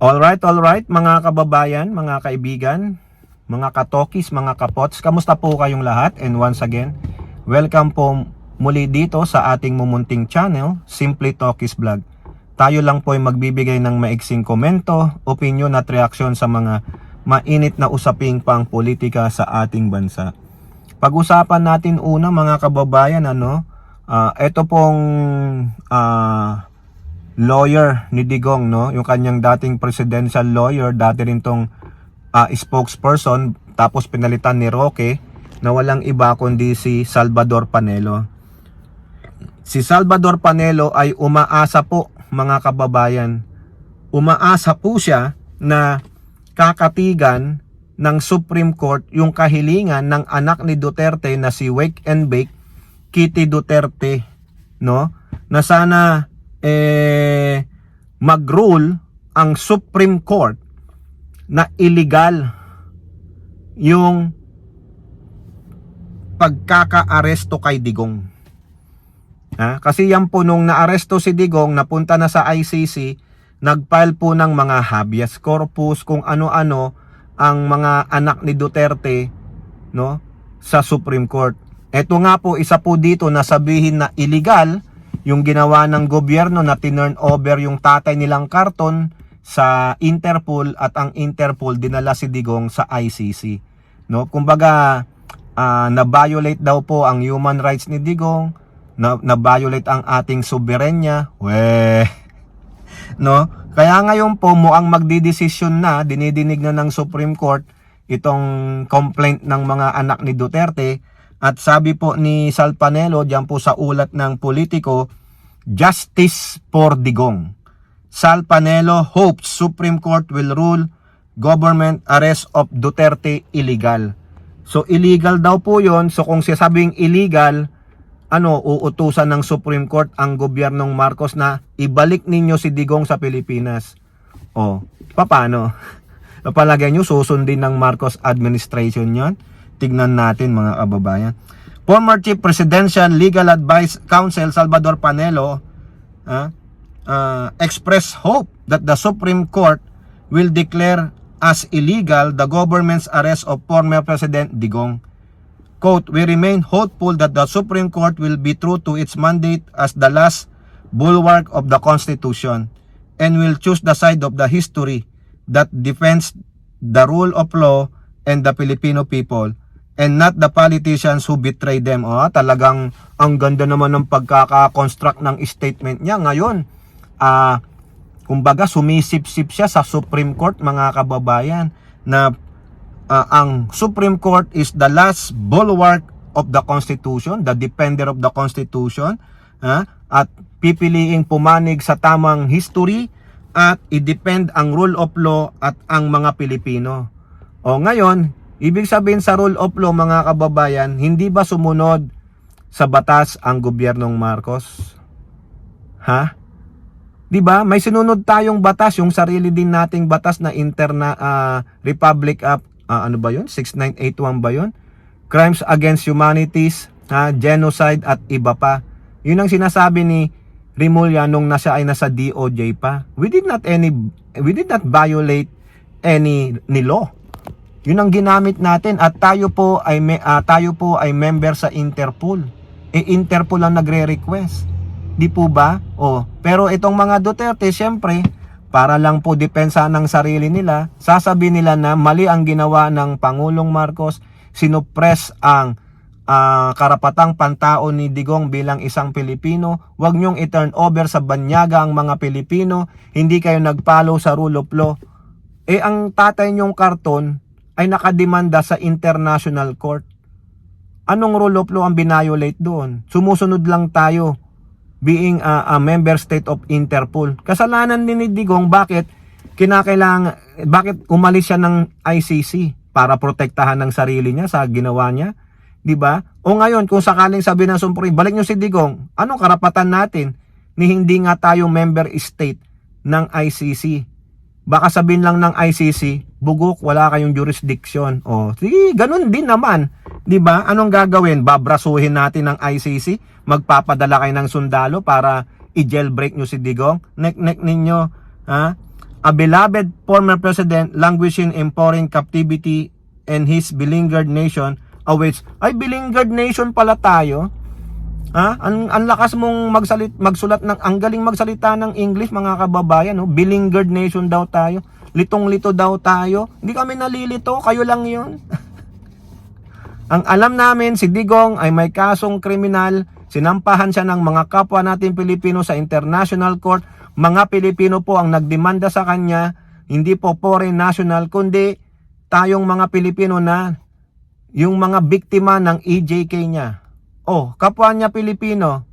Alright, mga kababayan, mga kaibigan, mga katokis, mga kapots, kamusta po kayong lahat? And once again, welcome po muli dito sa ating mumunting channel, Simply Tokis Vlog. Tayo lang po ay magbibigay ng maiksing komento, opinion at reaksyon sa mga mainit na usaping pang politika sa ating bansa. Pag-usapan natin una mga kababayan, ito pong lawyer ni Digong, no? Yung kanyang dating presidential lawyer, dati rin tong spokesperson, tapos pinalitan ni Roque na walang iba kundi si Salvador Panelo. Si Salvador Panelo ay umaasa po mga kababayan, umaasa po siya na kakatigan ng Supreme Court yung kahilingan ng anak ni Duterte na si Wake and Bake, Kitty Duterte, no? Na sana mag-rule ang Supreme Court na illegal yung pagkaka-aresto kay Digong. Kasi yan po nung naaresto si Digong, napunta na sa ICC, nag-file po ng mga habeas corpus, kung ano-ano ang mga anak ni Duterte, no, sa Supreme Court. Ito nga po, isa po dito na sabihin na illegal yung ginawa ng gobyerno na tinurn over yung tatay nilang karton sa Interpol, at ang Interpol dinala si Digong sa ICC, no? Kumbaga na-violate daw po ang human rights ni Digong, na-violate ang ating soberenya, no? Kaya ngayon po mukhang magdidesisyon na, dinidinig na ng Supreme Court itong complaint ng mga anak ni Duterte. At sabi po ni Sal Panelo diyan po sa ulat ng Politico, Justice for Digong. Sal Panelo hopes Supreme Court will rule government arrest of Duterte illegal. So illegal daw po yon. So kung sasabing illegal, uutusan ng Supreme Court ang gobyernong Marcos na ibalik ninyo si Digong sa Pilipinas. Paano? Napalagay nyo susundin ng Marcos administration yon? Tignan natin mga kababayan. Former Chief Presidential Legal Advice Counsel Salvador Panelo expressed hope that the Supreme Court will declare as illegal the government's arrest of former President Digong. Quote, "We remain hopeful that the Supreme Court will be true to its mandate as the last bulwark of the Constitution and will choose the side of the history that defends the rule of law and the Filipino people and not the politicians who betray them." Talagang ang ganda naman ng pagkaka-construct ng statement niya. Ngayon, kumbaga sumisip-sip siya sa Supreme Court mga kababayan na ang Supreme Court is the last bulwark of the Constitution, the defender of the Constitution, at pipiliing pumanig sa tamang history at i-defend ang rule of law at ang mga Pilipino. Ngayon, ibig sabihin sa rule of law mga kababayan, hindi ba sumunod sa batas ang gobyernong Marcos? Di ba? May sinunod tayong batas, yung sarili din nating batas na Republic of 6981 ba yun? Crimes Against Humanities, genocide at iba pa. Yun ang sinasabi ni Rimulya nung nasa DOJ pa. We did not violate any law. Yun ang ginamit natin at tayo po ay member sa Interpol. Interpol ang nagre-request. Di po ba? Pero itong mga Duterte, syempre, para lang po depensa ng sarili nila, sasabihin nila na mali ang ginawa ng Pangulong Marcos, sinuppress ang karapatang pantao ni Digong bilang isang Pilipino, wag nyong i-turn over sa banyaga ang mga Pilipino, hindi kayo nag-follow sa rule of law. Ang tatay nyong karton ay nakademanda sa International Court. Anong rule of law ang binayolate doon? Sumusunod lang tayo being a member state of Interpol. Kasalanan din ni Digong, bakit umalis siya ng ICC para protektahan ng sarili niya sa ginawa niya, di ba? Ngayon kung sakaling sabi ng Supreme, balik niyo si Digong, anong karapatan natin ni hindi nga tayo member state ng ICC? Baka sabihin lang ng ICC, bugok, wala kayong jurisdiction. Sige, ganun din naman. 'Di ba? Anong gagawin? Babrasuhin natin ng ICC, magpapadala kayo ng sundalo para i-jailbreak nyo si Digong. Nek ninyo, a beloved former president languishing in foreign captivity and his beleaguered nation awaits. Ay, beleaguered nation pala tayo. Ha? Ang lakas mong magsulat ng, ang galing magsalita ng English, mga kababayan, no? Beleaguered nation daw tayo. Litong-lito daw tayo. Hindi kami nalilito, kayo lang 'yon. Ang alam namin, si Digong ay may kasong kriminal. Sinampahan siya ng mga kapwa natin Pilipino sa International Court. Mga Pilipino po ang nagdemanda sa kanya, hindi po foreign national, kundi tayong mga Pilipino na yung mga biktima ng EJK niya. Oh, kapwa niya Pilipino.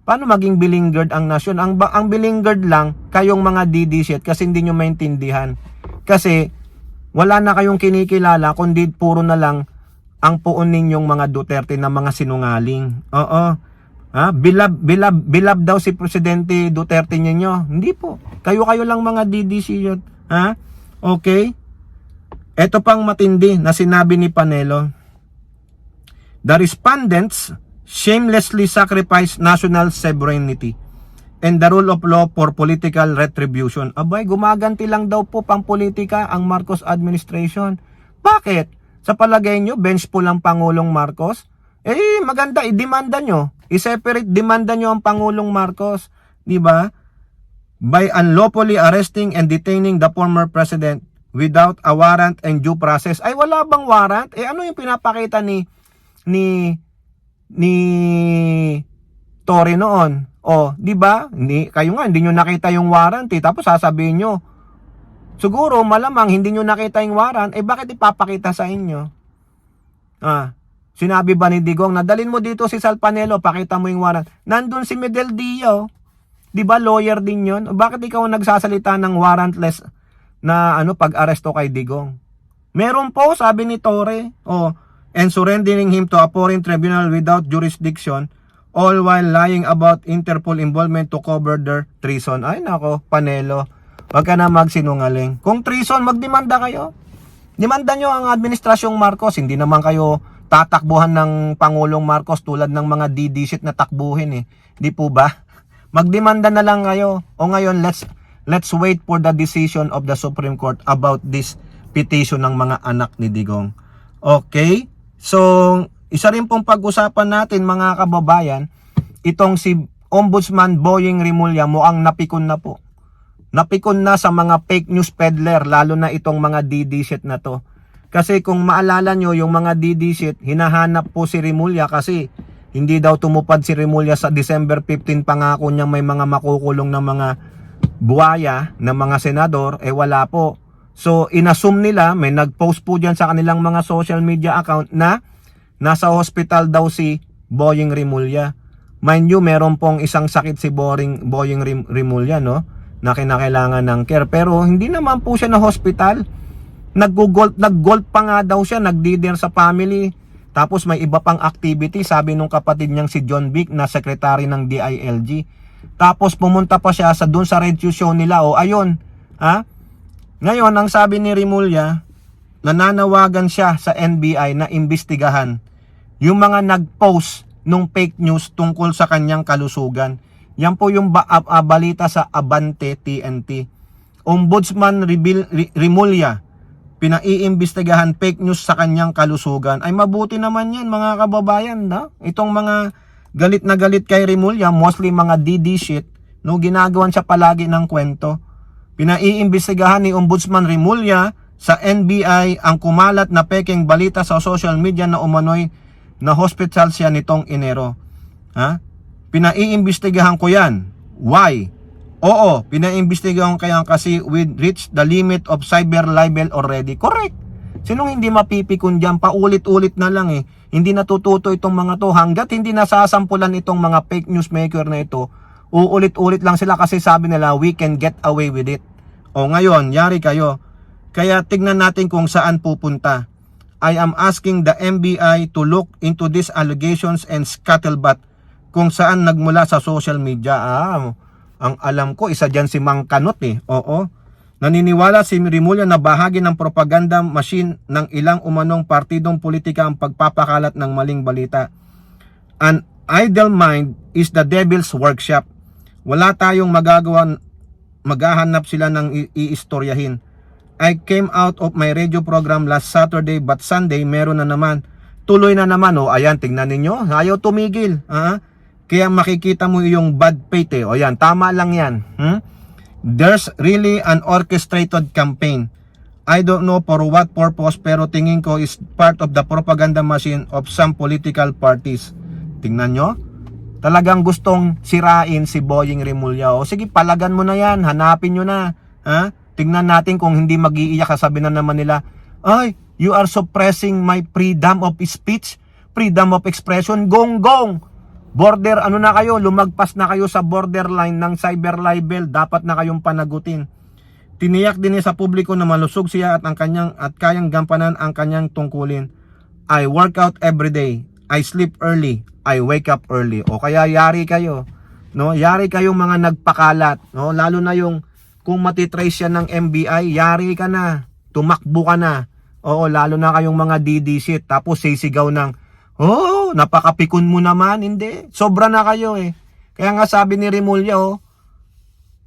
Paano maging beleaguered ang nasyon? Ang beleaguered lang kayong mga DD shit kasi hindi nyo maintindihan. Kasi wala na kayong kinikilala kundi puro na lang ang puon ninyong mga Duterte na mga sinungaling. Oo. Ha? Bilab daw si Presidente Duterte ninyo. Hindi po. Kayo lang mga DDC yun. Ha? Okay? Ito pang matindi na sinabi ni Panelo. The respondents shamelessly sacrifice national sovereignty and the rule of law for political retribution. Abay, gumaganti lang daw po pang politika ang Marcos administration. Bakit? Sa palagay nyo, bench po lang Pangulong Marcos? Eh, maganda, i-demanda nyo. I-separate demanda nyo ang Pangulong Marcos. Diba? By unlawfully arresting and detaining the former president without a warrant and due process. Ay, wala bang warrant? Eh, ano yung pinapakita ni Tory noon? O, diba? Kayo nga, hindi nyo nakita yung warrant. Tapos sasabihin nyo, siguro, malamang hindi nyo nakita yung warrant, eh bakit ipapakita sa inyo? Sinabi ba ni Digong, nadalin mo dito si Sal Panelo, pakita mo yung warrant. Nandun si Medel Dio, di ba lawyer din yun? Bakit ikaw nagsasalita ng warrantless na pag-aresto kay Digong? Meron po, sabi ni Torre, and surrendering him to a foreign tribunal without jurisdiction, all while lying about Interpol involvement to cover their treason. Ay nako, Panelo. Wag ka na magsinungaling. Kung treason, magdemanda kayo. Demanda nyo ang administrasyong Marcos. Hindi naman kayo tatakbuhan ng Pangulong Marcos tulad ng mga DD-shit na takbuhin eh. Di po ba? Magdemanda na lang kayo. O ngayon, let's wait for the decision of the Supreme Court about this petition ng mga anak ni Digong. Okay? So, isa rin pong pag-usapan natin mga kababayan, itong si Ombudsman Boying Rimulya mukhang napikon na po. Napikon na sa mga fake news peddler, lalo na itong mga DD shit na to. Kasi kung maalala nyo, yung mga DD shit, hinahanap po si Rimulya kasi hindi daw tumupad si Rimulya sa December 15 pangako niyang may mga makukulong na mga buwaya na mga senador, eh wala po. So inassume nila, may nag-post po dyan sa kanilang mga social media account na nasa hospital daw si Boying Rimulya. Mind you, meron pong isang sakit si Boying Rimulya, no? Na kinakailangan ng care. Pero hindi naman po siya na hospital. Nag-golf pa nga daw siya, nag-dinner sa family. Tapos may iba pang activity, sabi nung kapatid niyang si John Vic na secretary ng DILG. Tapos pumunta pa siya doon sa radio show nila. O ayun, ha? Ngayon, ang sabi ni Rimulya, nananawagan siya sa NBI na imbestigahan yung mga nag-post nung fake news tungkol sa kanyang kalusugan. Yan po yung balita sa Abante TNT. Ombudsman Rimulya, pinaiimbestigahan fake news sa kanyang kalusugan. Ay mabuti naman yan mga kababayan. No? Itong mga galit na galit kay Rimulya, mostly mga DD shit, no? Ginagawan siya palagi ng kwento. Pinaiimbestigahan ni Ombudsman Rimulya sa NBI ang kumalat na peking balita sa social media na umano'y na hospital siya nitong Enero. Ha? Pinaiimbestigahan ko yan. Why? Oo, pinaiimbestigahan ko yan kasi we reached the limit of cyber libel already. Correct. Sinong hindi mapipikon dyan? Paulit-ulit na lang eh. Hindi natututo itong mga to. Hanggat hindi nasasampulan itong mga fake news maker na ito, uulit-ulit lang sila kasi sabi nila, we can get away with it. O ngayon, yari kayo. Kaya tignan natin kung saan pupunta. I am asking the NBI to look into these allegations and scuttlebutt kung saan nagmula sa social media. Ang alam ko, isa dyan si Mang Kanot eh. Oo. Naniniwala si Rimulya na bahagi ng propaganda machine ng ilang umanong partidong politika ang pagpapakalat ng maling balita. An idle mind is the devil's workshop. Wala tayong magagawa maghahanap sila ng iistoryahin. I came out of my radio program last Saturday but Sunday meron na naman. Tuloy na naman. O ayan, tingnan ninyo. Ayaw tumigil. Kaya makikita mo yung bad faith eh. O ayan, tama lang yan. There's really an orchestrated campaign. I don't know for what purpose pero tingin ko is part of the propaganda machine of some political parties. Tingnan nyo. Talagang gustong sirain si Boying Remulla. O sige, palagan mo na yan. Hanapin nyo na. Tingnan natin kung hindi mag-iiyak. Sabi na naman nila, ay, you are suppressing my freedom of speech, freedom of expression. Gong-gong! Border, ano na kayo? Lumagpas na kayo sa borderline ng cyber libel. Dapat na kayong panagutin. Tiniyak din niya sa publiko na malusog siya at kayang gampanan ang kanyang tungkulin. I work out every day. I sleep early. I wake up early. O kaya yari kayo. No? Yari kayong mga nagpakalat. No? Lalo na yung kung matitrace yan ng MBI, yari ka na. Tumakbo ka na. Oo, lalo na kayong mga DDC. Tapos sisigaw ng, oh, napakapikon mo naman. Hindi. Sobra na kayo eh. Kaya nga sabi ni Remulla,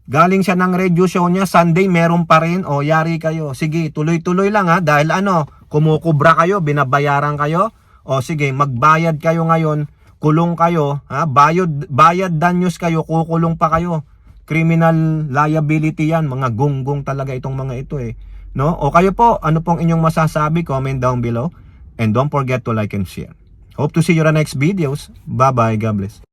galing siya ng radio show niya, Sunday meron pa rin. O, yari kayo. Sige, tuloy-tuloy lang dahil kumukubra kayo, binabayaran kayo. O sige, magbayad kayo ngayon, kulong kayo, bayad danyos kayo, kukulong pa kayo. Criminal liability yan, mga gonggong talaga itong mga ito eh. No? O kayo po, ano pong inyong masasabi? Comment down below. And don't forget to like and share. Hope to see you in the next videos. Bye-bye. God bless.